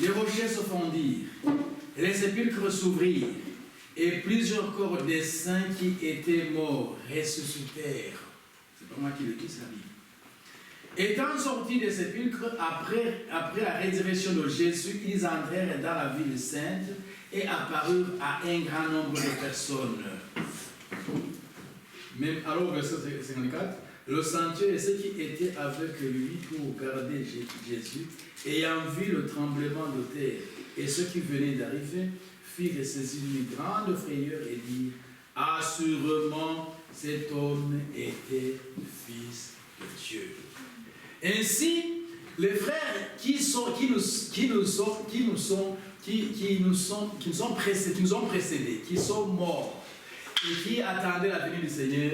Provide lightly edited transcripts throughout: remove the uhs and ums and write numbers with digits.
Les rochers se fondirent, et les sépulcres s'ouvrirent, et plusieurs corps des saints qui étaient morts ressuscitèrent. C'est pas moi qui le dis, c'est la Bible. Étant sortis des sépulcres, après la résurrection de Jésus, ils entrèrent dans la ville sainte et apparurent à un grand nombre de personnes. Même alors, verset 54, le centurion et ceux qui étaient avec lui pour garder Jésus, ayant vu le tremblement de terre et ceux qui venaient d'arriver, firent saisir une grande frayeur et dirent, assurément cet homme était fils de Dieu. Ainsi, les frères qui nous ont précédés, qui sont morts et qui attendaient la venue du Seigneur,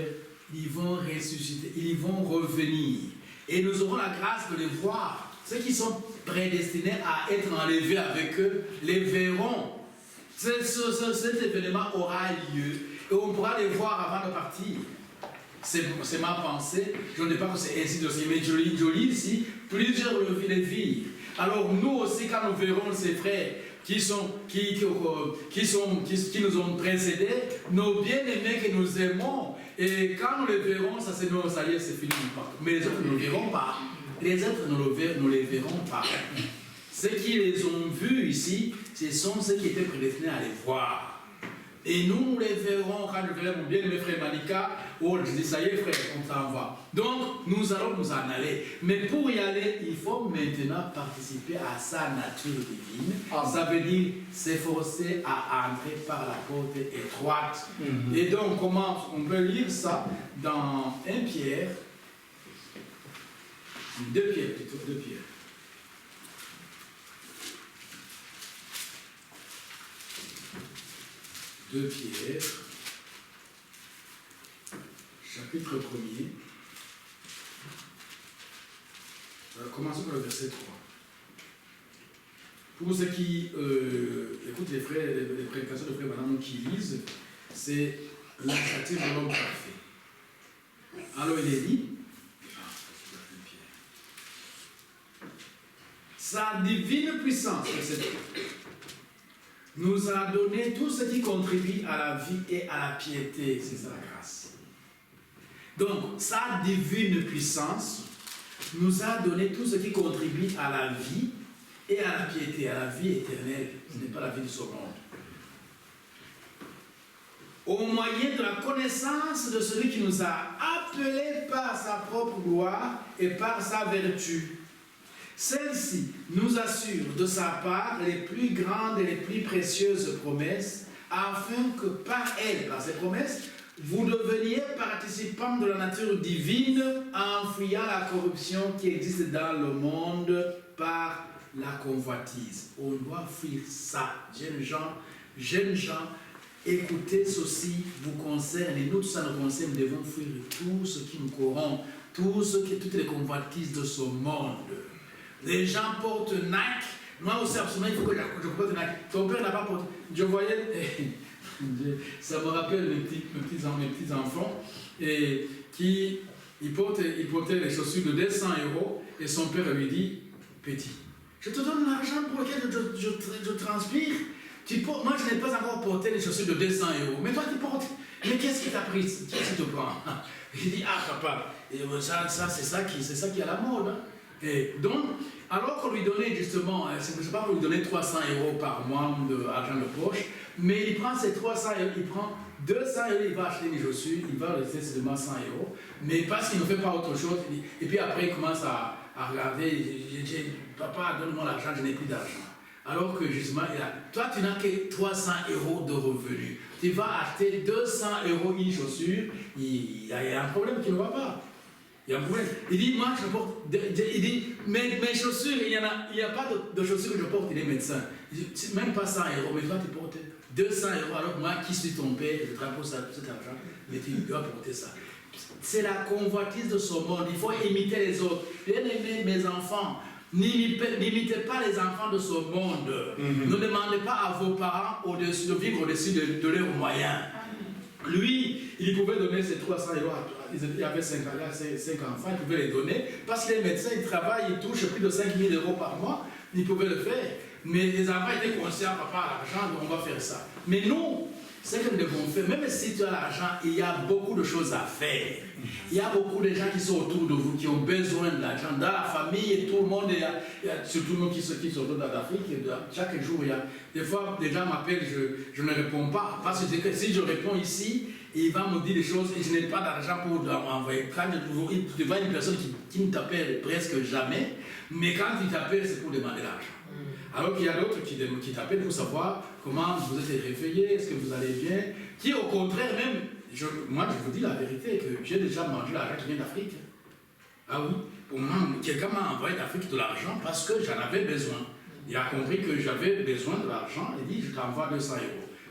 ils vont ressusciter, ils vont revenir. Et nous aurons la grâce de les voir. Ceux qui sont prédestinés à être enlevés avec eux, les verront. Cet événement aura lieu et on pourra les voir avant de partir. C'est ma pensée. Je ne dis pas que c'est ainsi de suite, mais je lis ici, plusieurs les virent. Alors nous aussi, quand nous verrons ces frères qui nous ont précédés, nos bien-aimés que nous aimons, et quand nous les verrons, ça c'est nous, ça y est, c'est fini. Mais les autres, nous ne les verrons pas. Les autres, nous les verrons pas. Ceux qui les ont vus ici, ce sont ceux qui étaient prédestinés à les voir. Et nous les verrons quand je verrai mon bien-aimé frère Malika. Oh, je dis ça y est frère, on s'en va. Donc nous allons nous en aller. Mais pour y aller, il faut maintenant participer à sa nature divine. Ça veut dire s'efforcer à entrer par la porte étroite. Et donc on peut lire ça dans 1 Pierre, 2 Pierre plutôt, 2 Pierre. 2 Pierre, chapitre 1er. Commençons par le verset 3. Pour ceux qui écoutent les prédications de frère Branham qui lisent, c'est la stature de l'homme parfait. Alors il est dit, sa divine puissance, nous a donné tout ce qui contribue à la vie et à la piété, c'est ça la grâce. Donc, sa divine puissance nous a donné tout ce qui contribue à la vie et à la piété, à la vie éternelle. Ce n'est pas la vie de ce monde. Au moyen de la connaissance de celui qui nous a appelés par sa propre gloire et par sa vertu. Celle-ci nous assure de sa part les plus grandes et les plus précieuses promesses, afin que par elles, par ces promesses, vous deveniez participants de la nature divine en fuyant la corruption qui existe dans le monde par la convoitise. On doit fuir ça. Jeunes gens, écoutez, ceci vous concerne et nous, tout ça nous concerne, nous devons fuir tout ce qui nous corrompt, toutes les convoitises de ce monde. Les gens portent Nike. Moi aussi, absolument, il faut que je porte Nike. Ton père n'a pas porté. Je voyais, ça me rappelle mes petits enfants, et qui ils portaient les chaussures de 200 € et son père lui dit, petit, je te donne l'argent pour lequel je transpire. Moi, je n'ai pas encore porté les chaussures de 200 €. Mais toi, tu portes. Mais qu'est-ce qui t'a pris? Qu'est-ce qui te prend? Il dit, ah papa, et ça c'est ça qui est à la mode. Hein. Et donc, alors qu'on lui donnait justement, je ne sais pas, on lui donnait 300 € par mois d'argent de poche, mais il prend ces 300 €, il prend 200 €, il va acheter des chaussures, il va laisser seulement 100 €, mais parce qu'il ne fait pas autre chose, et puis après il commence à regarder, il dit, papa, donne-moi l'argent, je n'ai plus d'argent. Alors que justement, toi tu n'as que 300 € de revenus, tu vas acheter 200 € une chaussure, il y a un problème qui ne va pas. Il y a un problème. Il dit, moi je porte, il dit, mes chaussures, il n'y a pas de chaussures que je porte, il est médecin. Il dit, même pas 100 €, mais toi tu portes 200 €, alors moi qui suis ton père, je te rapporte cet argent, mais tu dois porter ça. C'est la convoitise de ce monde, il faut imiter les autres. Bien aimé mes enfants, n'imitez pas les enfants de ce monde. Ne demandez pas à vos parents de vivre au-dessus de leurs moyens. Lui, il pouvait donner ses 300 €, il y avait 5 enfants, il pouvait les donner, parce que les médecins, ils travaillent, ils touchent plus de 5 000 € par mois, il pouvait le faire. Mais les enfants étaient conscients, papa, l'argent, on va faire ça. Mais nous, ce que nous devons faire, même si tu as l'argent, il y a beaucoup de choses à faire. Il y a beaucoup de gens qui sont autour de vous, qui ont besoin de l'argent. Dans la famille, et tout le monde, il y a surtout nous qui sont autour d'Afrique, chaque jour, il y a des fois, des gens m'appellent, je ne réponds pas. Parce que si je réponds ici, il va me dire des choses et je n'ai pas d'argent pour m'envoyer. Quand tu vois une personne qui ne t'appelle presque jamais, mais quand il t'appelle, c'est pour demander l'argent. Alors qu'il y a d'autres qui t'appellent pour savoir comment vous êtes réveillé, est-ce que vous allez bien, qui au contraire même, moi je vous dis la vérité, que j'ai déjà mangé l'argent qui vient d'Afrique. Ah oui, quelqu'un m'a envoyé d'Afrique de l'argent parce que j'en avais besoin. Il a compris que j'avais besoin de l'argent, il dit je t'envoie 200 €.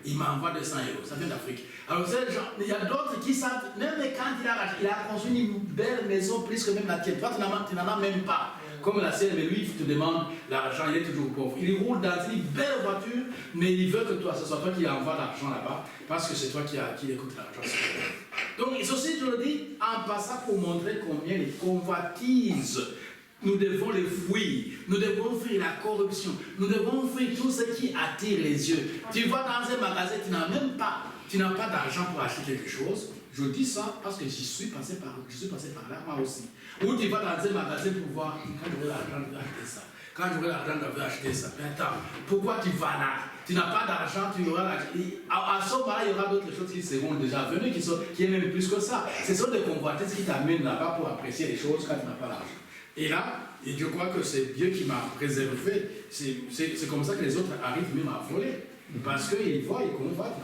Il m'envoie 200 €, ça vient d'Afrique. Alors il y a d'autres qui savent, même quand il a construit une belle maison plus que même la tienne, toi tu n'en as même pas. Comme la sienne, mais lui, il te demande l'argent, il est toujours pauvre. Il roule dans une belle voiture, mais il veut que toi, ce soit toi qui envoie l'argent là-bas, parce que c'est toi qui écoute l'argent. Donc, ceci, je le dis en passant pour montrer combien les convoitises, nous devons les fuir. Nous devons fuir la corruption. Nous devons fuir tout ce qui attire les yeux. Tu vas dans un magasin, tu n'as pas d'argent pour acheter quelque chose. Je dis ça parce que je suis passé par là, moi aussi. Ou tu vas dans un magasin pour voir, quand j'aurai l'argent, je vais acheter ça. Quand j'aurai l'argent, je vais acheter ça. Mais attends, pourquoi tu vas là? Tu n'as pas d'argent, tu auras l'argent. À ce moment-là, il y aura d'autres choses qui seront déjà venues, qui est même plus que ça. Ce sont des convoitises qui t'amènent là-bas pour apprécier les choses quand tu n'as pas l'argent. Et là, je crois que c'est Dieu qui m'a préservé. C'est comme ça que les autres arrivent même à voler. Parce qu'ils voient, ils convoitent,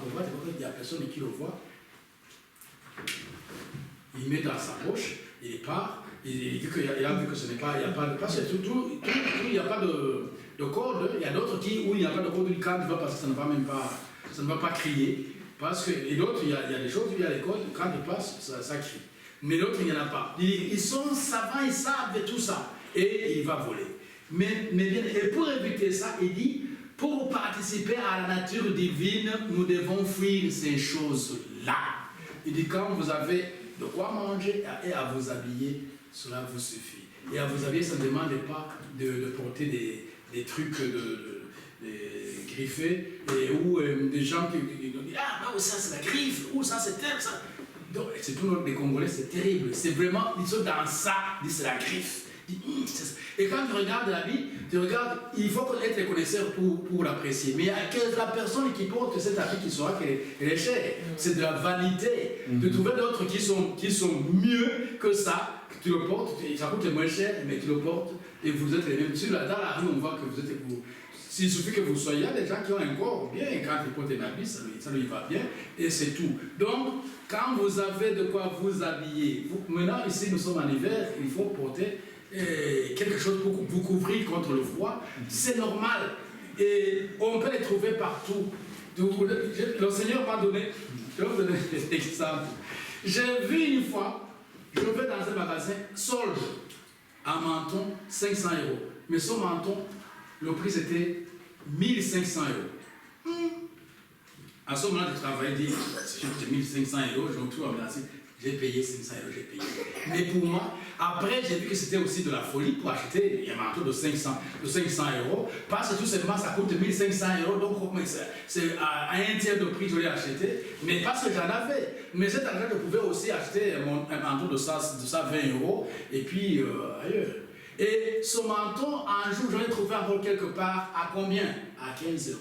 il n'y a personne qui le voit. Il met dans sa poche, il part, il dit qu'il a vu que ce n'est pas, il n'y a pas de... Parce que il n'y a pas de corde, il y a d'autres où il n'y a pas de corde, quand il va passer, ça ne va pas crier. Parce que, et d'autres, il y a des choses où il y a les cordes, quand il passe, ça crie. Mais d'autres, il n'y en a pas. Ils sont savants, ils savent de tout ça. Et il va voler. Mais bien, et pour éviter ça, il dit, pour participer à la nature divine, nous devons fuir ces choses-là. Il dit, quand vous avez de quoi manger et à vous habiller, cela vous suffit. Et à vous habiller, ça ne demande pas de porter des trucs griffés, ou des gens qui disent, ah non, ça c'est la griffe, ou ça c'est tel, ça. Donc, c'est tout des Congolais, c'est terrible. C'est vraiment, ils sont dans ça, ils disent c'est la griffe. Et quand tu regardes la Bible, tu regardes, il faut être connaisseur pour l'apprécier. Mais il y a que la personne qui porte cet habit qui saura qu'elle est chère. C'est de la vanité. De trouver d'autres qui sont mieux que ça, que tu le portes, ça coûte moins cher, mais tu le portes et vous êtes les mêmes. Dans la rue, on voit que vous êtes vous. Il suffit que vous soyez, il y a des gens qui ont un corps bien, et quand ils portent un habit, ça lui va bien, et c'est tout. Donc, quand vous avez de quoi vous habiller, maintenant ici nous sommes en hiver, il faut porter quelque chose pour vous couvrir contre le froid, c'est normal. Et on peut les trouver partout. Le Seigneur m'a donné, je vais vous donner des exemples. J'ai vu une fois, je vais dans un magasin, solde, un menton, 500 €. Mais ce menton, le prix c'était 1500 €. À ce moment-là, je travaillais, dit, si j'ai 1500 €, je me trouve en place. J'ai payé 500 €, j'ai payé. Mais pour moi, après, j'ai vu que c'était aussi de la folie pour acheter un manteau de 500 €, parce que tout simplement, ça coûte 1500 €, donc c'est à un tiers de prix que je l'ai acheté, mais parce que j'en avais. Mais cet argent, je pouvais aussi acheter un manteau de ça 20 €, et puis ailleurs. Et ce manteau, un jour, je l'ai trouvé encore quelque part, à combien? À 15 €.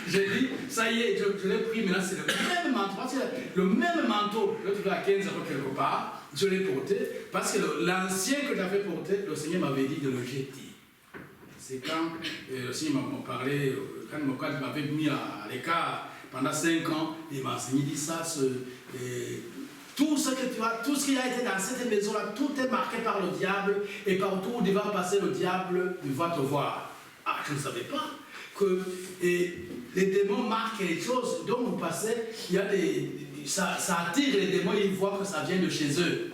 J'ai dit, ça y est, je l'ai pris, mais là c'est le même manteau. Parce que le même manteau, je l'ai trouvé à 15 € quelque part, je l'ai porté, parce que l'ancien que j'avais porté, le Seigneur m'avait dit de le jeter. C'est quand le Seigneur m'a parlé, quand il m'avait mis à l'écart pendant 5 ans, il m'a enseigné, il dit ça, tout ce que tu as, tout ce qui a été dans cette maison-là, tout est marqué par le diable, et partout où il va passer le diable, il va te voir. Ah, je ne savais pas que les démons marquent les choses dont vous passez, il y a ça attire les démons, ils voient que ça vient de chez eux.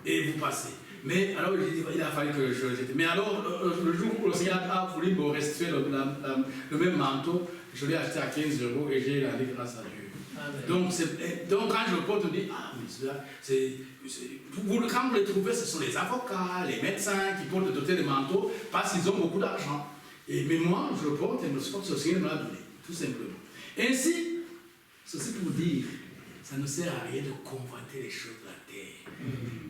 Et vous passez. Mais alors il a fallu que j'étais. Mais alors le jour où le Seigneur a voulu me restituer le même manteau, je l'ai acheté à 15 € et j'ai rendu grâce à Dieu. Donc quand le Paul te dit, ah, mais cela, quand vous les trouvez, ce sont les avocats, les médecins qui portent de doter les manteaux parce qu'ils ont beaucoup d'argent. Mais moi, je le porte et je pense que le Seigneur me l'a donné, tout simplement. Ainsi, ceci pour dire, ça ne sert à rien de convoiter les choses de la terre.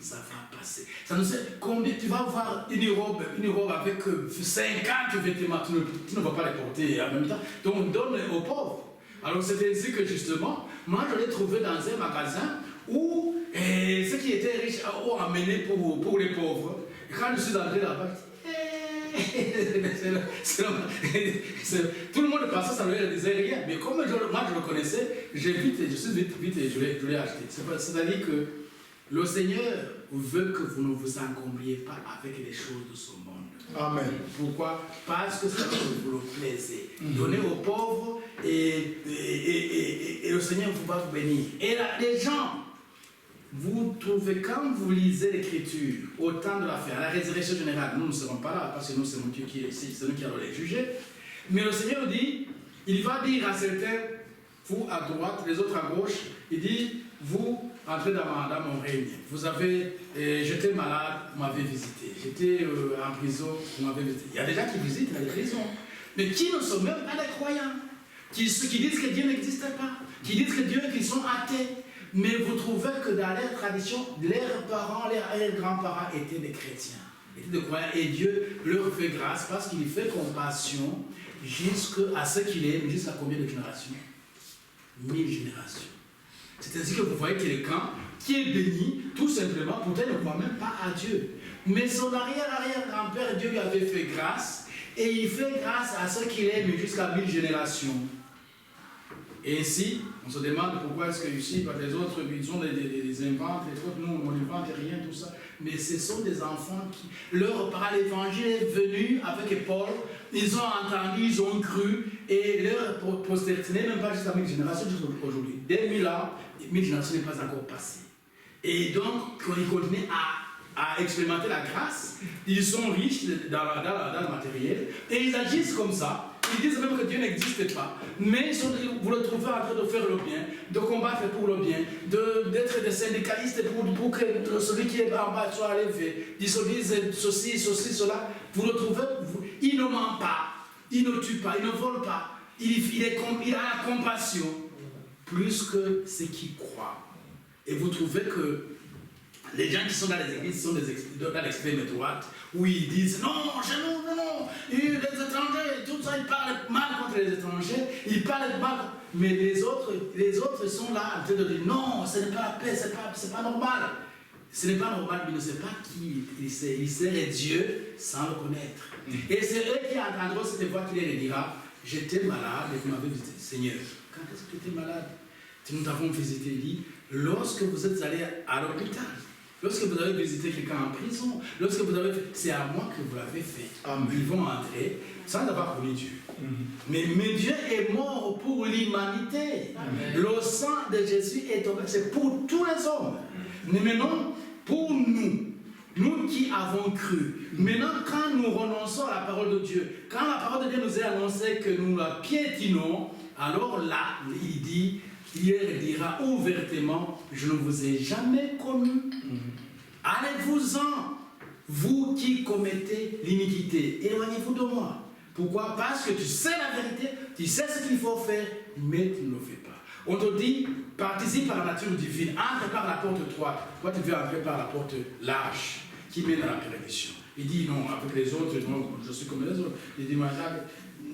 Ça va passer. Ça ne sert, combien, tu vas voir une robe avec 50 vêtements, tu ne vas pas les porter en même temps. Donc donne aux pauvres. Alors c'est ainsi que justement, moi je l'ai trouvé dans un magasin où ceux qui étaient riches ont amené pour les pauvres. Et quand je suis entré là-bas, tout le monde pensait que ça ne leur disait rien. Mais comme moi je le connaissais, je suis vite et je l'ai acheté. C'est-à-dire que le Seigneur veut que vous ne vous encombriez pas avec les choses de ce monde. Amen. Pourquoi? Parce que ça vous le plaisez. Donnez aux pauvres et le Seigneur va vous bénir. Et là, les gens, vous trouvez, quand vous lisez l'Écriture, au temps de la fin, à la résurrection générale, nous ne serons pas là, parce que nous, c'est Dieu qui est ici, c'est nous qui allons les juger. Mais le Seigneur dit, il va dire à certains, vous à droite, les autres à gauche, il dit, vous entrez dans mon règne. Vous avez, j'étais malade, vous m'avez visité. J'étais en prison, vous m'avez visité. Il y a des gens qui visitent dans les prisons, mais qui ne sont même pas des croyants, qui disent que Dieu n'existe pas, qui disent que Dieu, qu'ils sont athées. Mais vous trouvez que dans leur tradition, leurs parents, leurs grands-parents étaient des chrétiens, étaient des croyants, et Dieu leur fait grâce parce qu'il fait compassion jusqu'à ce qu'il est, jusqu'à combien de générations? 1000 générations. C'est ainsi que vous voyez quelqu'un qui est béni, tout simplement, pourtant il ne croit même pas à Dieu. Mais son arrière-arrière-grand-père, Dieu lui avait fait grâce, et il fait grâce à ce qu'il est, mais jusqu'à 1000 générations. Et ainsi, on se demande pourquoi est-ce que ici, les autres, ils ont des inventes, les autres, nous, on n'invente rien, tout ça. Mais ce sont des enfants qui, par l'évangile est venu avec Paul, ils ont entendu, ils ont cru, et leur postérité n'est même pas jusqu'à 1000 générations aujourd'hui. Dès 1000 ans, 1000 générations n'est pas encore passé. Et donc, quand ils continuent à expérimenter la grâce, ils sont riches dans le matériel, et ils agissent comme ça. Ils disent même que Dieu n'existe pas, mais vous le trouvez en train de faire le bien, de combattre pour le bien, d'être des syndicalistes pour que celui qui est en bas soit élevé. Ils se disent ceci, cela. Vous le trouvez, il ne ment pas, il ne tue pas, il ne vole pas, il a la compassion plus que ceux qui croient. Et vous trouvez que les gens qui sont dans les églises sont dans l'extrême droite, où ils disent non, les étrangers, tout ça, ils parlent mal contre les étrangers, ils parlent mal, mais les autres sont là en train de dire non, ce n'est pas la paix, c'est pas normal. Ce n'est pas normal, mais il ne sait pas qui il sait. Il sait Dieu sans le connaître. Et c'est eux qui entendront cette voix qui les dira, j'étais malade et vous m'avez visité. Seigneur, quand est-ce que tu étais malade? Nous t'avons visité, il dit, lorsque vous êtes allé à l'hôpital. Lorsque vous avez visité quelqu'un en prison, lorsque vous avez fait, c'est à moi que vous l'avez fait. Amen. Ils vont entrer sans avoir connu Dieu. Mais Dieu est mort pour l'humanité. Le sang de Jésus est tombé, c'est pour tous les hommes. Mais maintenant, pour nous qui avons cru, maintenant quand nous renonçons à la parole de Dieu, quand la parole de Dieu nous est annoncée que nous la piétinons, alors là, il dit, il dira ouvertement, je ne vous ai jamais connu. Allez-vous-en, vous qui commettez l'iniquité, éloignez-vous de moi. Pourquoi? Parce que tu sais la vérité, tu sais ce qu'il faut faire, mais tu ne le fais pas. On te dit, participe par la nature divine, entre par la porte étroite. Toi, tu veux entrer par la porte large, qui mène à la perdition. Il dit non, avec les autres, non, je suis comme les autres. Il dit,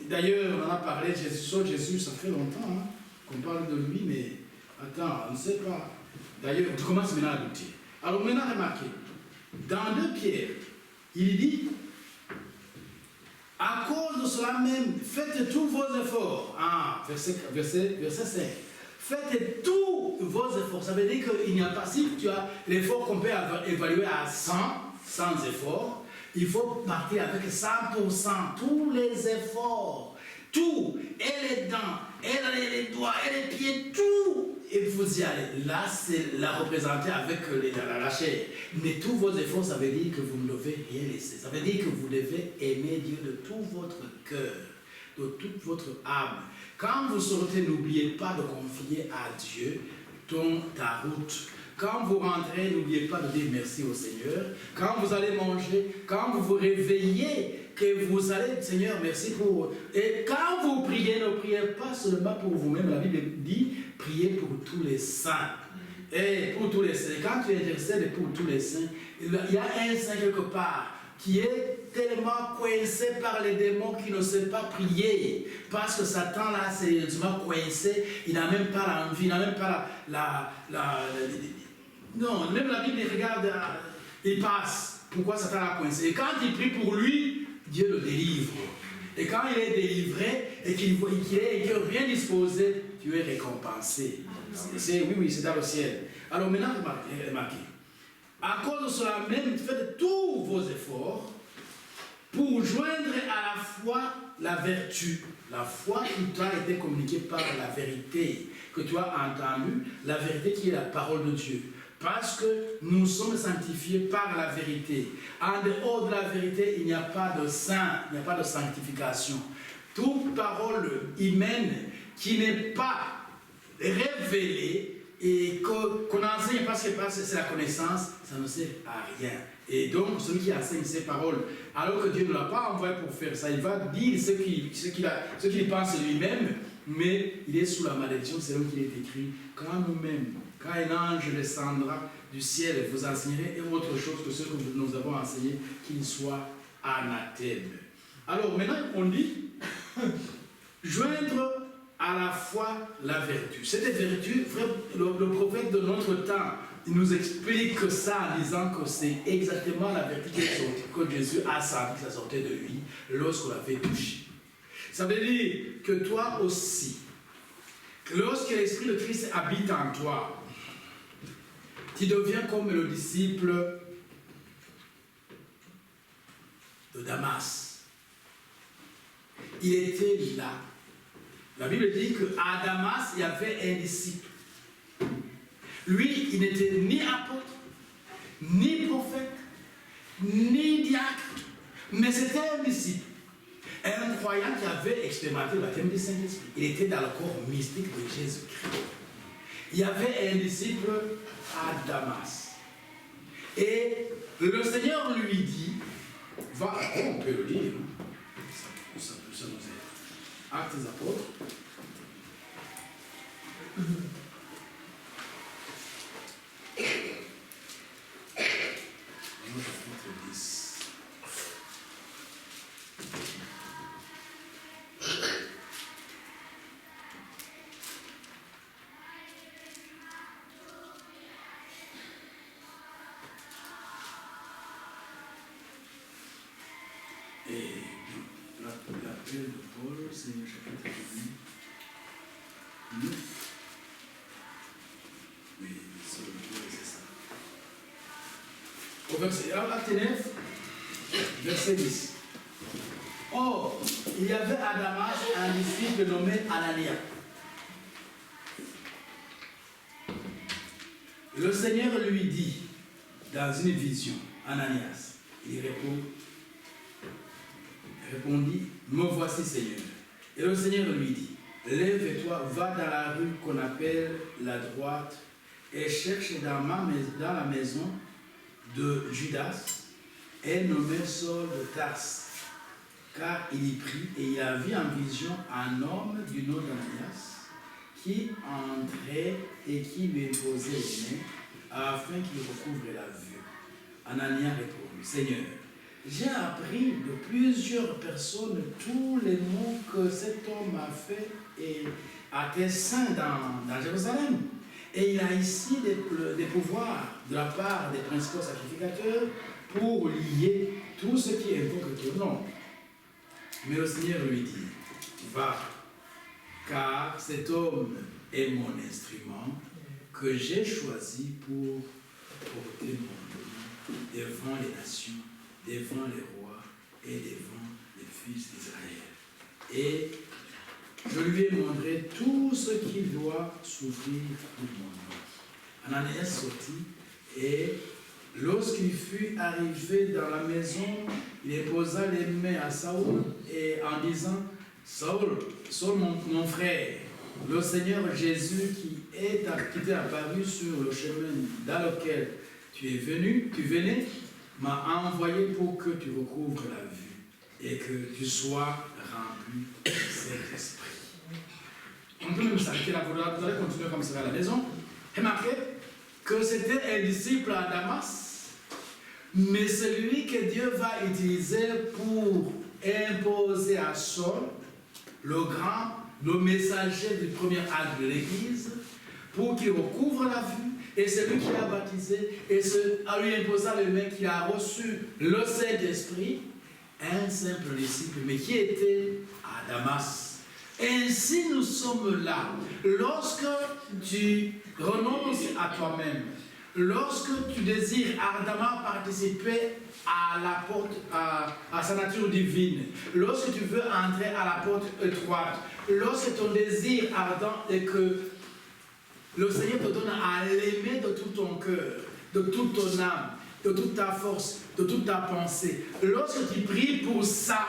d'ailleurs, on en a parlé, Jésus, ça fait longtemps, hein, qu'on parle de lui, mais attends, on ne sait pas. D'ailleurs, tu commences maintenant à douter. Alors maintenant, remarquez, dans 2 Pierre, il dit, à cause de cela même, faites tous vos efforts. Ah, verset 5. Faites tous vos efforts. Ça veut dire qu'il n'y a pas, si tu as l'effort qu'on peut évaluer à 100, sans effort, il faut partir avec 100%, tous les efforts. Tout, et les dents, et les doigts, et les pieds, tout. Et vous y allez. Là, c'est la représenter avec la chair. Mais tous vos efforts, ça veut dire que vous ne devez rien laisser. Ça veut dire que vous devez aimer Dieu de tout votre cœur, de toute votre âme. Quand vous sortez, n'oubliez pas de confier à Dieu ta route. Quand vous rentrez, n'oubliez pas de dire merci au Seigneur. Quand vous allez manger, quand vous vous réveillez, que vous allez, Seigneur, merci pour... Et quand vous priez, ne priez pas seulement pour vous-même. La Bible dit, priez pour tous les saints. Et pour tous les saints. Quand tu intercèdes pour tous les saints, il y a un saint quelque part qui est tellement coincé par les démons qu'il ne sait pas prier. Parce que Satan, là, c'est sérieusement coincé. Il n'a même pas l'envie, il n'a même pas non, même la Bible, regarde, il passe. Pourquoi Satan l'a coincé? Et quand il prie pour lui, Dieu le délivre. Et quand il est délivré et qu'il est bien disposé, tu es récompensé. Oui, c'est dans le ciel. Alors maintenant, remarquez. À cause de cela même, faites tous vos efforts pour joindre à la foi la vertu. La foi qui t'a été communiquée par la vérité, que tu as entendue, la vérité qui est la parole de Dieu. Parce que nous sommes sanctifiés par la vérité. En dehors de la vérité, il n'y a pas de saint, il n'y a pas de sanctification. Toute parole humaine qui n'est pas révélée et qu'on enseigne parce que c'est la connaissance, ça ne sert à rien. Et donc, celui qui enseigne ces paroles, alors que Dieu ne l'a pas envoyé pour faire ça, il va dire ce qu'il pense lui-même, mais il est sous la malédiction, c'est là qu'il est écrit, quand nous-mêmes, quand un ange descendra du ciel, vous enseignerez autre chose que ce que nous avons enseigné, qu'il soit anathème. Alors maintenant, on dit, joindre à la fois la vertu. Cette vertu, frère, le prophète de notre temps, il nous explique ça en disant que c'est exactement la vertu que Jésus a senti que ça sortait de lui lorsqu'on l'avait touché. Ça veut dire que toi aussi, lorsque l'Esprit de Christ habite en toi, tu deviens comme le disciple de Damas. Il était là. La Bible dit qu'à Damas, il y avait un disciple. Lui, il n'était ni apôtre, ni prophète, ni diacre, mais c'était un disciple. Un croyant qui avait expérimenté le baptême du Saint-Esprit. Il était dans le corps mystique de Jésus-Christ. Il y avait un disciple à Damas. Et le Seigneur lui dit, on peut le lire, ça nous aide. Actes des apôtres. Chapitre 10. Et l'appel de Paul, c'est le chapitre 9. Oui, c'est ça. Au verset, acte 9, verset 10. Or, il y avait à Damas un disciple nommé Ananias. Le Seigneur lui dit, dans une vision, Ananias, il répondit, me voici Seigneur. Et le Seigneur lui dit, lève-toi, va dans la rue qu'on appelle la droite et cherche dans la maison de Judas un nommé Saul de Tarse. Car il y prit et il a vu en vision un homme du nom d'Ananias qui entrait et qui lui imposait les mains afin qu'il recouvre la vue. Ananias répondit, Seigneur, j'ai appris de plusieurs personnes tous les maux que cet homme a fait et à tes saints dans Jérusalem. Et il a ici des pouvoirs de la part des principaux sacrificateurs pour lier tout ce qui invoque ton nom. Mais le Seigneur lui dit, va, car cet homme est mon instrument que j'ai choisi pour porter mon nom devant les nations, devant les rois et devant les fils d'Israël. Et je lui ai montré tout ce qu'il doit souffrir pour mon nom. Ananias sortit et lorsqu'il fut arrivé dans la maison, il posa les mains à Saül et en disant, Saul, mon frère, le Seigneur Jésus qui t'est apparu sur le chemin dans lequel tu venais, m'a envoyé pour que tu recouvres la vue et que tu sois rempli de cet esprit. On peut même s'arrêter là, vous allez continuer comme ça à la maison. Remarquez que c'était un disciple à Damas, mais celui que Dieu va utiliser pour imposer à Saul, le messager du premier acte de l'Église, pour qu'il recouvre la vue, et c'est lui qui l'a baptisé, et en lui imposant les mains, qui a reçu le Saint-Esprit, un simple disciple, mais qui était à Damas. Ainsi nous sommes là. Lorsque tu renonces à toi-même, lorsque tu désires ardemment participer à sa nature divine, lorsque tu veux entrer à la porte étroite, lorsque ton désir ardent est que le Seigneur te donne à l'aimer de tout ton cœur, de toute ton âme, de toute ta force, de toute ta pensée, lorsque tu pries pour ça,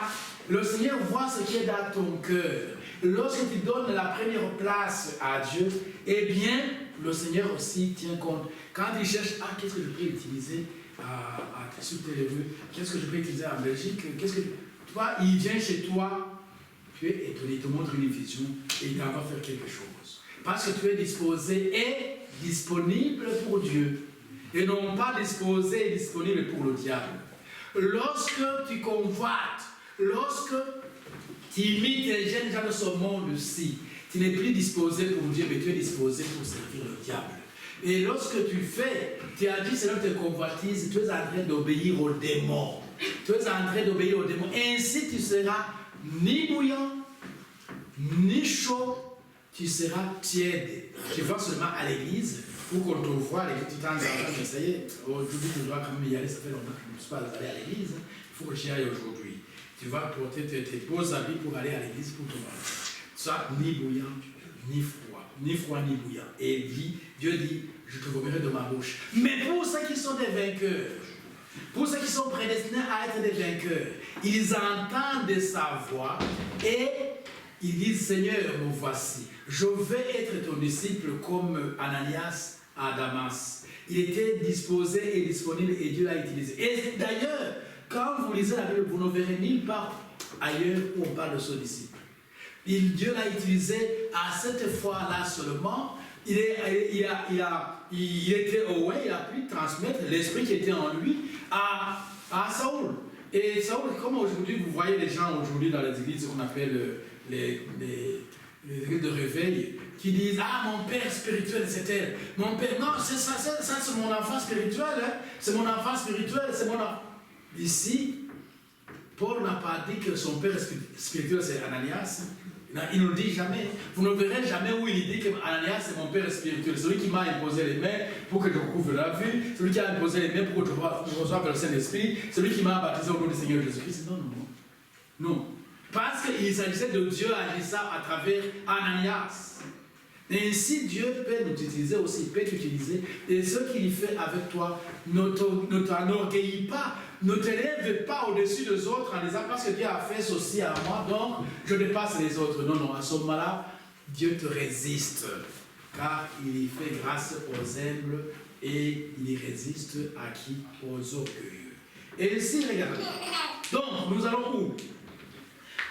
le Seigneur voit ce qui est dans ton cœur. Lorsque tu donnes la première place à Dieu, eh bien, le Seigneur aussi tient compte. Quand il cherche, qu'est-ce que je peux utiliser sur tes revues, qu'est-ce que je peux utiliser en Belgique, toi, il vient chez toi, tu es étonné, il te montre une vision et il t'envoie faire quelque chose. Parce que tu es disposé et disponible pour Dieu. Et non pas disposé et disponible pour le diable. Lorsque tu convoites, lorsque tu imites les jeunes gens de ce monde-ci, tu n'es plus disposé pour Dieu, mais tu es disposé pour servir le diable. Et lorsque tu fais, tu as dit selon tes convoitises, tu es en train d'obéir aux démons. Tu es en train d'obéir aux démons. Ainsi, tu seras ni bouillant, ni chaud, tu seras tiède. Tu vas seulement à l'église pour qu'on te voie à l'église. Tu t'en vas, mais ça y est, aujourd'hui, tu dois quand même y aller. Ça fait longtemps que je ne suis pas allé à l'église. Il faut que j'y aille aujourd'hui. Tu vas porter tes beaux habits pour aller à l'église pour te voir. Ça, ni bouillant, ni froid, ni bouillant. Et Dieu dit, je te vomirai de ma bouche. Mais pour ceux qui sont des vainqueurs, pour ceux qui sont prédestinés à être des vainqueurs, ils entendent sa voix et ils disent, Seigneur, me voici. Je vais être ton disciple comme Ananias à Damas. Il était disposé et disponible et Dieu l'a utilisé. Et d'ailleurs, quand vous lisez la Bible, vous ne verrez nulle part ailleurs où on parle de ce disciple. Dieu l'a utilisé à cette fois-là seulement. Il était au il a pu transmettre l'esprit qui était en lui à Saoul. Et Saoul, comme aujourd'hui, vous voyez les gens aujourd'hui dans les églises qu'on appelle les églises de réveil, qui disent, mon père spirituel, c'est elle. Mon père, non, ça c'est mon enfant spirituel, hein. C'est mon enfant spirituel, c'est mon enfant. Ici, Paul n'a pas dit que son père spirituel c'est Ananias. Il ne le dit jamais. Vous ne verrez jamais où il dit que Ananias c'est mon père spirituel. Celui qui m'a imposé les mains pour que je couvre la vue, celui qui a imposé les mains pour que je reçoive le Saint-Esprit, celui qui m'a baptisé au nom du Seigneur Jésus-Christ. Non. Parce qu'il s'agissait de Dieu agissant à travers Ananias. Et ainsi Dieu peut nous utiliser aussi, peut t'utiliser. Et ce qu'il fait avec toi, ne t'enorgueillit pas. Ne t'élève pas au-dessus des autres en disant parce que Dieu a fait ceci à moi, donc je dépasse les autres. Non, à ce moment-là, Dieu te résiste. Car il y fait grâce aux humbles et il y résiste à qui? Aux orgueilleux. Et ici, regardez. Donc, nous allons où?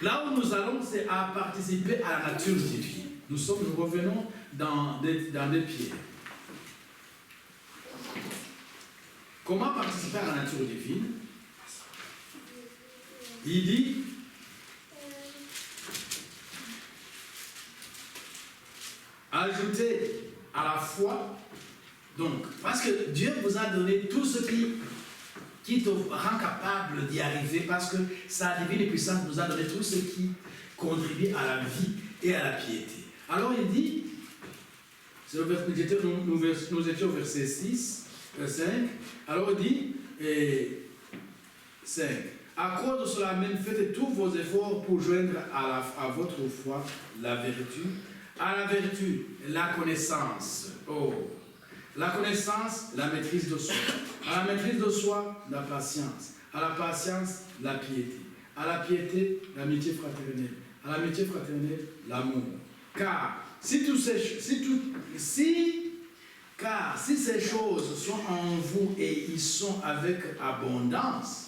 Là où nous allons, c'est à participer à la nature divine. Nous revenons dans des pierres. Comment participer à la nature divine? Il dit, ajoutez à la foi, donc, parce que Dieu vous a donné tout ce qui te rend capable d'y arriver, parce que sa divine puissance nous a donné tout ce qui contribue à la vie et à la piété. Alors il dit, nous étions au verset 6, 5, alors il dit, 5, à cause de cela même, faites tous vos efforts pour joindre à votre foi la vertu, à la vertu, la connaissance, la connaissance, la maîtrise de soi, à la maîtrise de soi, la patience, à la patience, la piété, à la piété, l'amitié fraternelle, à l'amitié fraternelle, l'amour. Car si ces choses sont en vous et ils sont avec abondance,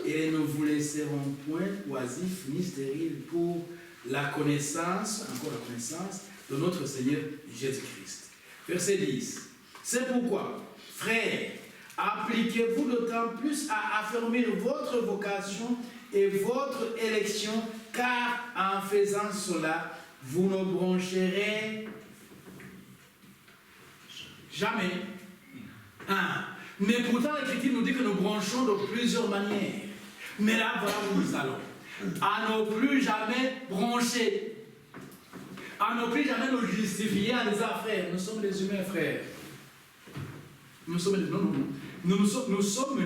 et ne vous laisseront point oisifs ni stériles pour la connaissance, encore la connaissance, de notre Seigneur Jésus-Christ. Verset 10. C'est pourquoi, frères, appliquez-vous d'autant plus à affermir votre vocation et votre élection, car en faisant cela, vous ne broncherez jamais. Mais pourtant, l'Écriture nous dit que nous branchons de plusieurs manières. Mais là, voilà où nous allons. À ne plus jamais broncher. À ne plus jamais nous justifier en disant, frère, nous sommes des humains, frères. Nous sommes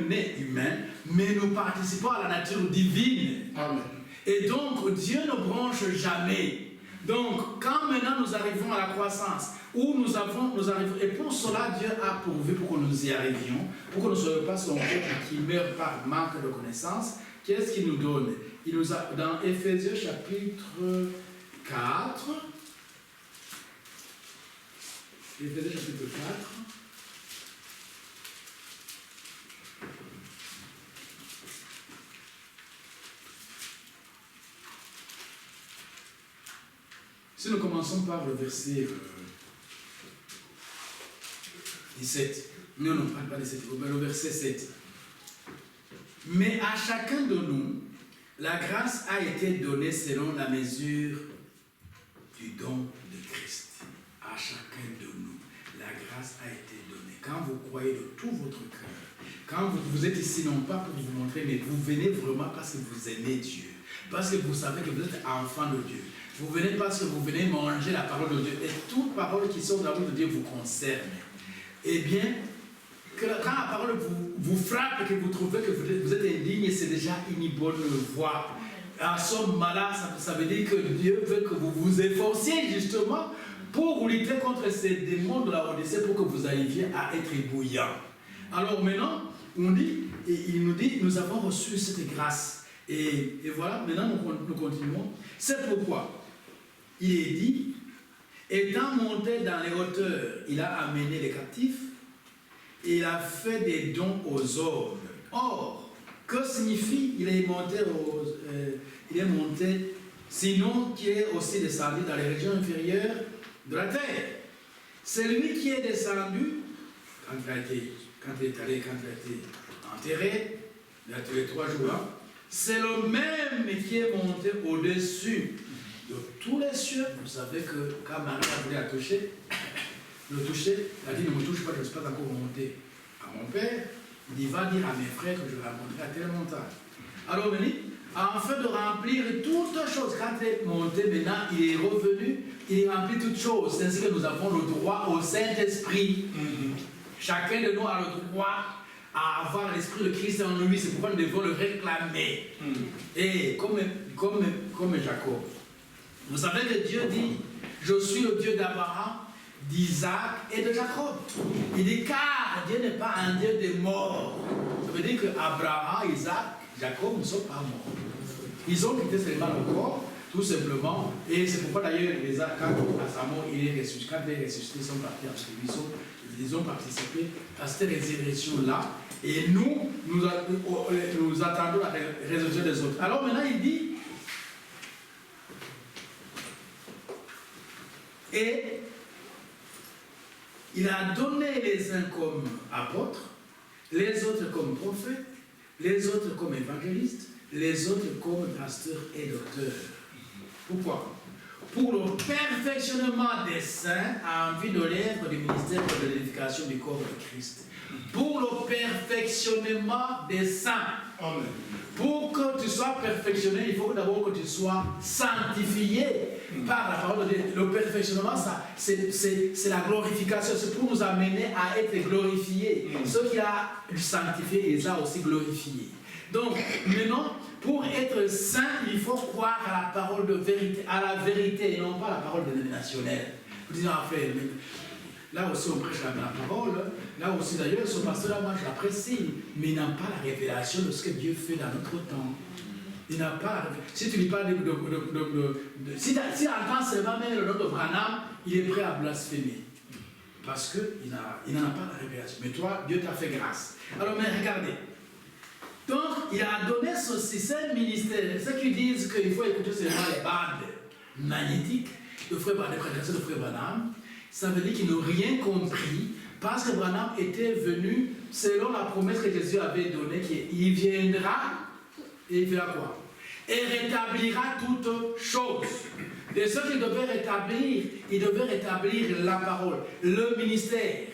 nés humains, mais nous participons à la nature divine. Amen. Et donc, Dieu ne branche jamais. Donc, quand maintenant nous arrivons à la croissance, où nous arrivons, et pour cela, Dieu a pourvu pour que nous y arrivions, pour que nous ne soyons pas son peuple qui meurt par manque de connaissance. Qu'est-ce qu'il nous donne? Il nous a, dans Éphésiens chapitre 4, Éphésiens chapitre 4, si nous commençons par le verset 17, non, pas 17, le verset 7. Mais à chacun de nous, la grâce a été donnée selon la mesure du don de Christ. À chacun de nous, la grâce a été donnée. Quand vous croyez de tout votre cœur, quand vous êtes ici, non pas pour vous montrer, mais vous venez vraiment parce que vous aimez Dieu, parce que vous savez que vous êtes enfant de Dieu. Vous venez parce que vous venez manger la parole de Dieu. Et toute parole qui sort de la bouche de Dieu vous concerne. Eh bien, quand la parole vous frappe et que vous trouvez que vous êtes indigne, c'est déjà une bonne voie. En somme, là, ça veut dire que Dieu veut que vous vous efforciez justement pour lutter contre ces démons de la Odyssée pour que vous arriviez à être bouillant. Alors maintenant, il nous dit, nous avons reçu cette grâce. Et voilà, maintenant nous continuons. C'est pourquoi il est dit, étant monté dans les hauteurs, il a amené les captifs, il a fait des dons aux hommes. Or, que signifie il est monté, sinon qu'il est aussi descendu dans les régions inférieures de la terre. C'est lui qui est descendu, quand il a été enterré, il a tué 3 jours là, c'est le même qui est monté au-dessus de tous les cieux. Vous savez que quand Marie a voulu le toucher, elle a dit ne me touche pas, je ne suis pas encore monté à mon père. Il dit va dire à mes frères que je vais rencontrer à telle montagne. Alors il dit, afin de remplir toutes choses, quand il est monté maintenant, il est revenu, il remplit toutes choses. C'est ainsi que nous avons le droit au Saint-Esprit. Chacun de nous a le droit à avoir l'Esprit de Christ en lui. C'est pourquoi nous devons le réclamer. Et comme Jacob. Vous savez que Dieu dit, je suis le Dieu d'Abraham, d'Isaac et de Jacob. Il dit, car Dieu n'est pas un Dieu des morts. Ça veut dire qu'Abraham, Isaac, Jacob ne sont pas morts. Ils ont quitté seulement le corps, tout simplement. Et c'est pourquoi d'ailleurs, quand à sa mort, il est ressuscité, quand il est ressuscité, ils sont partis avec lui. Ils ont participé à cette résurrection-là. Et nous attendons la résurrection des autres. Alors maintenant, il dit, et il a donné les uns comme apôtres, les autres comme prophètes, les autres comme évangélistes, les autres comme pasteurs et docteurs. Pourquoi? Pour le perfectionnement des saints en vue de l'œuvre du ministère de l'édification du corps de Christ. Pour le perfectionnement des saints. Amen. Pour que tu sois perfectionné, il faut d'abord que tu sois sanctifié par la parole de Dieu. Le perfectionnement, c'est la glorification. C'est pour nous amener à être glorifiés. Ce qu'il a sanctifié, il les a aussi glorifiés. Donc, maintenant, pour être saint, il faut croire à la parole de vérité, à la vérité, et non pas à la parole dénominationnelle. Vous dites, en fait, là aussi on prêche la parole, là aussi d'ailleurs, ce pasteur-là, moi je l'apprécie, mais il n'a pas la révélation de ce que Dieu fait dans notre temps. Il n'a pas. Si tu lis pas si tu entends seulement même le nom de Branham, il est prêt à blasphémer. Parce qu'il n'en a pas la révélation. Mais toi, Dieu t'a fait grâce. Alors, mais regardez. Donc, il a donné ce système ministère. Ceux qui disent qu'il faut écouter seulement les bandes magnétiques, les prédications de Frère Branham, ça veut dire qu'ils n'ont rien compris. Parce que Branham était venu selon la promesse que Jésus avait donnée, qu'il viendra et il fera quoi? Et rétablira toutes choses. Et ce qu'il devait rétablir, il devait rétablir la parole, le ministère.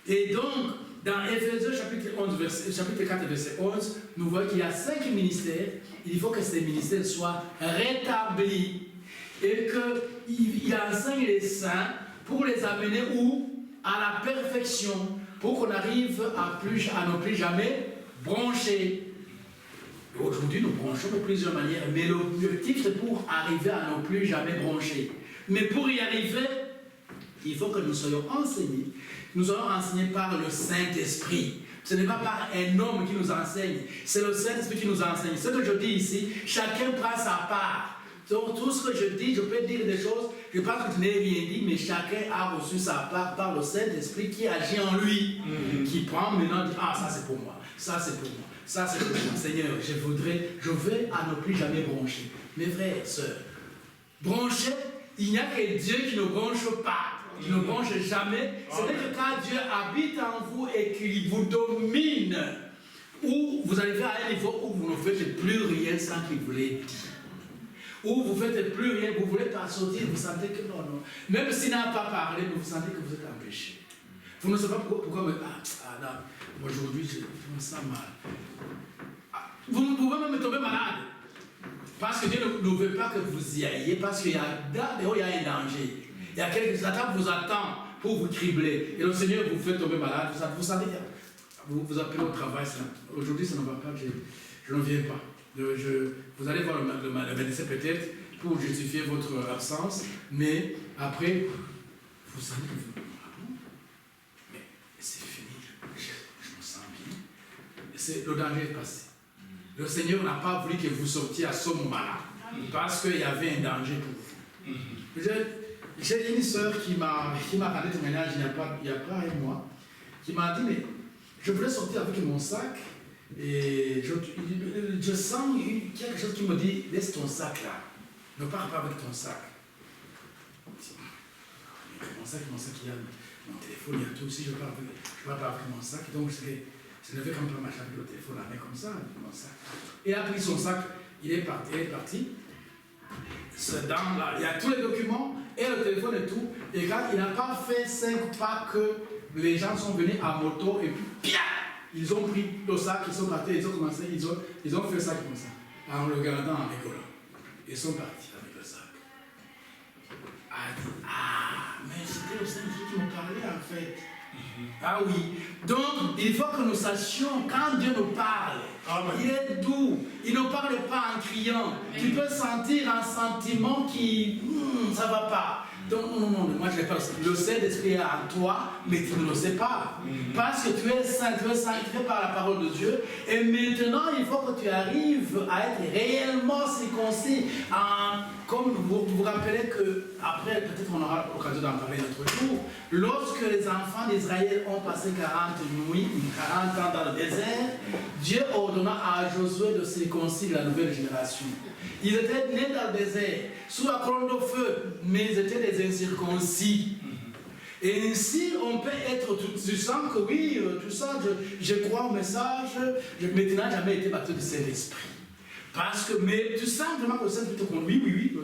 Et donc, dans Éphésiens chapitre 4, verset 11, nous voyons qu'il y a 5 ministères. Il faut que ces ministères soient rétablis et qu'il enseigne les saints pour les amener où? À la perfection, pour qu'on arrive à ne plus jamais broncher. Aujourd'hui, nous bronchons de plusieurs manières, mais l'objectif, c'est pour arriver à ne plus jamais broncher. Mais pour y arriver, il faut que nous soyons enseignés. Nous soyons enseignés par le Saint-Esprit. Ce n'est pas par un homme qui nous enseigne, c'est le Saint-Esprit qui nous enseigne. Ce que je dis ici, chacun prend sa part. Donc, tout ce que je dis, je peux dire des choses, je pense que je n'ai rien dit, mais chacun a reçu sa part par le Saint-Esprit qui agit en lui, qui prend maintenant, dit, ah, ça c'est pour moi, ça c'est pour moi, ça c'est pour moi. Seigneur, je vais à ne plus jamais broncher. Mes frères et sœurs, broncher, il n'y a que Dieu qui ne bronche pas, qui ne bronche jamais. C'est-à-dire que quand Dieu habite en vous et qu'il vous domine, ou vous arrivez à un niveau où vous ne faites plus rien sans qu'il vous l'ait dit. Ou vous ne faites plus rien, vous ne voulez pas sortir, vous sentez que non. Même s'il n'a pas parlé, vous sentez que vous êtes empêché. Vous ne savez pas pourquoi aujourd'hui je me sens mal. Vous pouvez même tomber malade. Parce que Dieu ne veut pas que vous y ayez, parce qu'il y a un danger. Il y a quelque chose, Satan vous attend pour vous cribler. Et le Seigneur vous fait tomber malade. Vous sentez, vous appelez au travail. Aujourd'hui, ça ne va pas, je ne viens pas. Vous allez voir le médecin peut-être pour justifier votre absence, mais après, vous sentez que vous... Mais c'est fini, je me sens bien. Le danger est passé. Le Seigneur n'a pas voulu que vous sortiez à ce moment-là, parce qu'il y avait un danger pour vous. J'ai une soeur qui m'a rendu témoignage il n'y a pas un mois, qui m'a dit, mais je voulais sortir avec mon sac, et je sens quelque chose qui me dit, laisse ton sac là, ne pars pas avec ton sac. Mon sac, il y a mon téléphone, il y a tout. Si je ne pars pas avec mon sac, donc je ne vais quand même pas marcher avec le téléphone, mais comme ça, mon sac. Il a pris son sac, il est parti. Il y a tous les documents et le téléphone et tout. Et quand il n'a pas fait 5 pas que les gens sont venus à moto et puis, ils ont pris le sac, ils sont partis, ils ont commencé, ils ont fait ça comme ça, en le regardant, en rigolant. Ils sont partis avec le sac. Mais c'était le Saint-Esprit qui me parlait en fait. Ah oui. Donc, il faut que nous sachions, quand Dieu nous parle, il est doux, il ne parle pas en criant. Tu peux sentir un sentiment qui, ça ne va pas. Donc, non, moi je ne l'ai pas. Le Saint-Esprit est en toi, mais tu ne le sais pas. Parce que tu es saint, tu es sanctifié par la parole de Dieu. Et maintenant, il faut que tu arrives à être réellement circoncis. Comme vous vous rappelez qu'après, peut-être on aura l'occasion d'en parler un autre jour, lorsque les enfants d'Israël ont passé 40 nuits, 40 ans dans le désert, Dieu ordonna à Josué de circoncire la nouvelle génération. Ils étaient nés dans le désert, sous la colonne de feu, mais ils étaient des incirconcis. Et ainsi, on peut être, tu sens que oui, tout ça, je crois au message, mais tu n'as jamais été baptisé du Saint-Esprit. Parce que, mais tu sens vraiment que le Saint-Esprit te conduit, oui,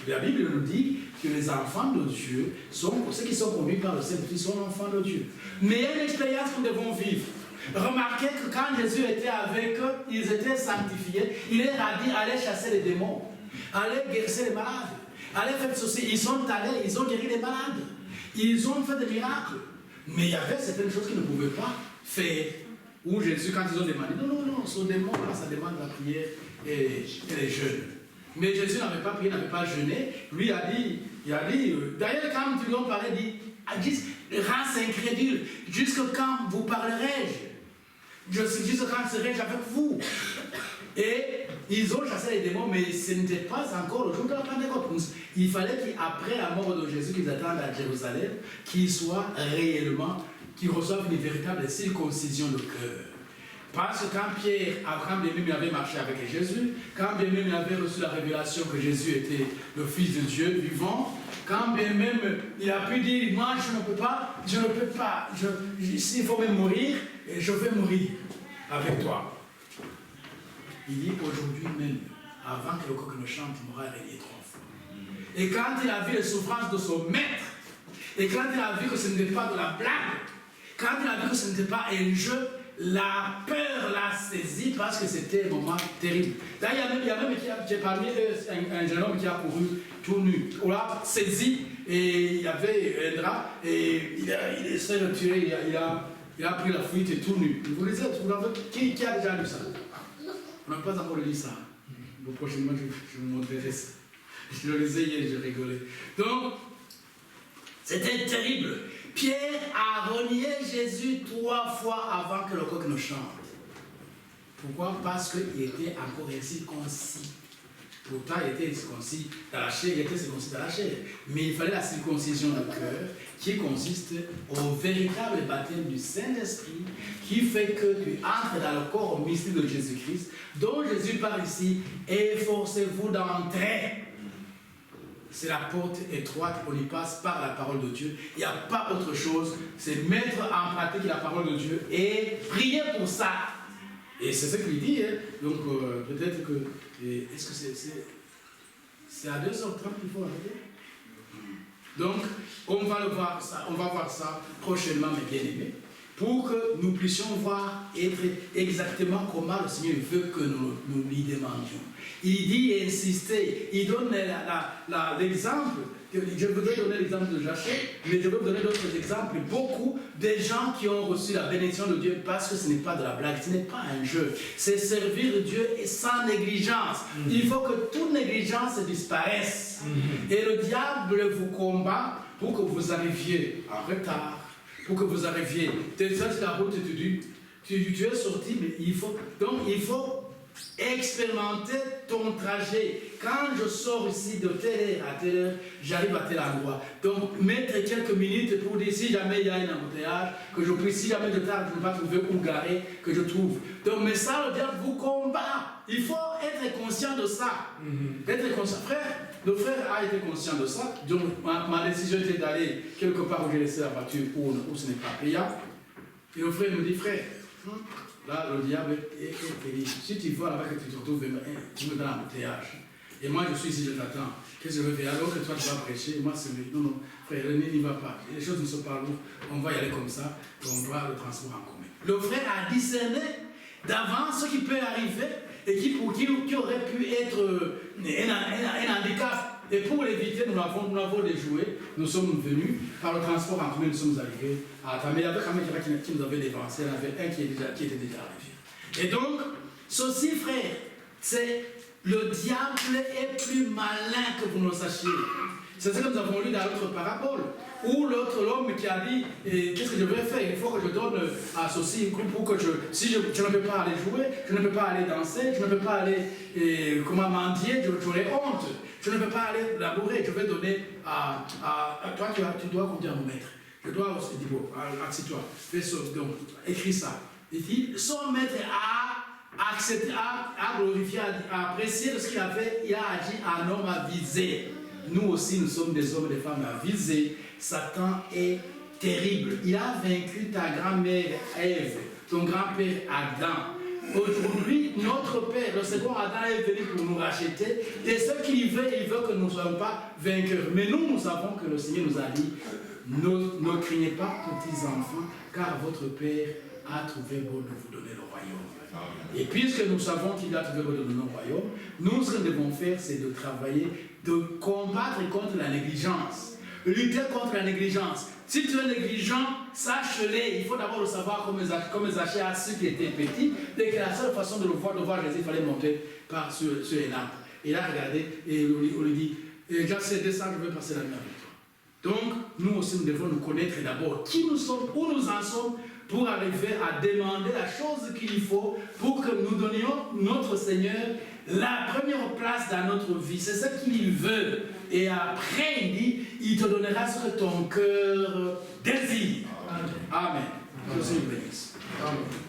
la Bible nous dit que les enfants de Dieu, ceux qui sont conduits par le Saint-Esprit sont enfants de Dieu. Mais il y a une expérience que nous devons vivre. Remarquez que quand Jésus était avec eux, ils étaient sanctifiés. Il leur a dit, allez chasser les démons, allez guérir les malades, allez faire ceci. Ils sont allés, ils ont guéri les malades, ils ont fait des miracles. Mais il y avait certaines choses qu'ils ne pouvaient pas faire. Où Jésus, quand ils ont demandé, non, ce démon-là, ça demande la prière et les jeûnes. Mais Jésus n'avait pas prié, n'avait pas jeûné. Lui a dit, d'ailleurs, quand ils lui ont parlé, il dit, race incrédule, jusque quand vous parlerai-je? Jusque quand serai-je avec vous? Et ils ont chassé les démons, mais ce n'était pas encore le jour de la Pentecôte. Il fallait qu'après la mort de Jésus, qu'ils attendent à Jérusalem, qu'ils soient réellement, qu'ils reçoivent une véritable circoncision de cœur. Parce que quand Pierre, quand bien même il avait marché avec Jésus, quand bien même il avait reçu la révélation que Jésus était le Fils de Dieu vivant, quand bien même il a pu dire, moi je ne peux pas, s'il faut même mourir, je vais mourir avec toi. Il dit aujourd'hui même, avant que le coq ne chante, il m'aura régné 3 fois. Et quand il a vu les souffrances de son maître, et quand il a vu que ce n'était pas de la blague, quand il a vu que ce n'était pas un jeu, la peur l'a saisi parce que c'était un moment terrible. D'ailleurs, il y a même j'ai parlé un jeune homme qui a couru tout nu. On l'a saisi et il y avait un drap et il essaie de tuer, il a pris la fuite et tout nu. Vous lisez, qui a déjà lu ça? On n'a pas encore lu ça. Prochainement, je vous montrerai ça. Je le lisais hier, je rigolais. Donc, c'était terrible. Pierre a renié Jésus 3 fois avant que le coq ne chante. Pourquoi? Parce qu'il était encore incirconcis. Pourtant, il était circoncis dans la chair, mais il fallait la circoncision de cœur qui consiste au véritable baptême du Saint-Esprit qui fait que tu entres dans le corps mystique de Jésus-Christ, dont Jésus parle ici, efforcez-vous d'entrer. C'est la porte étroite, on y passe par la parole de Dieu. Il n'y a pas autre chose, c'est mettre en pratique la parole de Dieu et prier pour ça. Et c'est ce qu'il dit, hein. Donc peut-être que... Est-ce que c'est à 2h30 qu'il faut arrêter? Donc, on va voir ça prochainement, mes bien-aimés, pour que nous puissions voir exactement comment le Seigneur veut que nous lui demandions. Il dit insister, il donne l'exemple, je voudrais donner l'exemple de Jacques, mais je veux vous donner d'autres exemples, beaucoup de gens qui ont reçu la bénédiction de Dieu parce que ce n'est pas de la blague, ce n'est pas un jeu, c'est servir Dieu sans négligence. Il faut que toute négligence disparaisse. Et le diable vous combat pour que vous arriviez en retard, pour que vous arriviez, tu es sur la route, tu es sorti, mais il faut expérimenter ton trajet. Quand je sors ici de telle heure à telle heure, j'arrive à tel endroit. Donc, mettre quelques minutes pour dire si jamais il y a un embouteillage, que je puisse, si jamais de tard je ne peux pas trouver où garer, que je trouve. Donc, mais ça, le diable vous combat. Il faut être conscient de ça. Être conscient. Le frère a été conscient de ça. Donc, ma décision était d'aller quelque part où j'ai laissé la voiture où ce n'est pas payant. Et le frère me dit, frère, là, le diable est terrible. Si tu vas là-bas que tu te retrouves, tu me donnes l'embouteillage. Et moi, je suis ici, je t'attends. Qu'est-ce que je veux faire? Alors que toi, tu vas prêcher, moi, c'est... Non, frère, n'y va pas. Les choses ne sont pas lourdes. On va y aller comme ça, et on voit le transport en commun. Le frère a discerné d'avance ce qui peut arriver et qui aurait pu être un handicap. Et pour l'éviter, nous l'avons déjoué. Nous sommes venus par le transport en commun, nous sommes arrivés à Tamé. Il y avait quand même quelqu'un qui nous avait dévancé. Il y en avait un qui était déjà arrivé. Et donc, ceci, frère, c'est le diable est plus malin que vous ne le sachiez. C'est ce que nous avons lu dans l'autre parabole. Ou l'homme qui a dit, qu'est-ce que je vais faire? Il faut que je donne à ceci pour que si je ne peux pas aller jouer, je ne peux pas aller danser, je ne peux pas aller mendier, j'aurai honte. Je ne peux pas aller labourer, je vais donner à toi, tu dois compter à mon maître. Je dois aussi dire, bon, assis-toi, fais ça, donc, écris ça. Il dit, son maître a accepté, a glorifié, a apprécié de ce qu'il avait, il a agi à un homme avisé. Nous aussi, nous sommes des hommes et des femmes avisés. Satan est terrible. Il a vaincu ta grand-mère Ève, ton grand-père Adam. Aujourd'hui, notre Père, le second Adam, est venu pour nous racheter. Et ce qu'il veut, il veut que nous ne soyons pas vainqueurs. Mais nous savons que le Seigneur nous a dit, ne craignez pas, petits enfants, car votre Père a trouvé bon de vous donner le royaume. Et puisque nous savons qu'il a trouvé bon de nous donner le royaume, nous, ce que nous devons faire, c'est de travailler, de combattre contre la négligence. Lutter contre la négligence. Si tu es négligent, sache-le. Il faut d'abord le savoir comme Zachée a su qu'il était petit, et que la seule façon de voir Jésus, il fallait monter sur les lampes. Et là, regardez, et on lui dit, déjà c'est descend, je veux passer la nuit avec toi. Donc, nous aussi, nous devons nous connaître d'abord qui nous sommes, où nous en sommes, pour arriver à demander la chose qu'il faut pour que nous donnions notre Seigneur la première place dans notre vie. C'est ce qu'il veut. Et après, il dit, il te donnera ce que ton cœur désire. Amen. Que Dieu bénisse. Amen.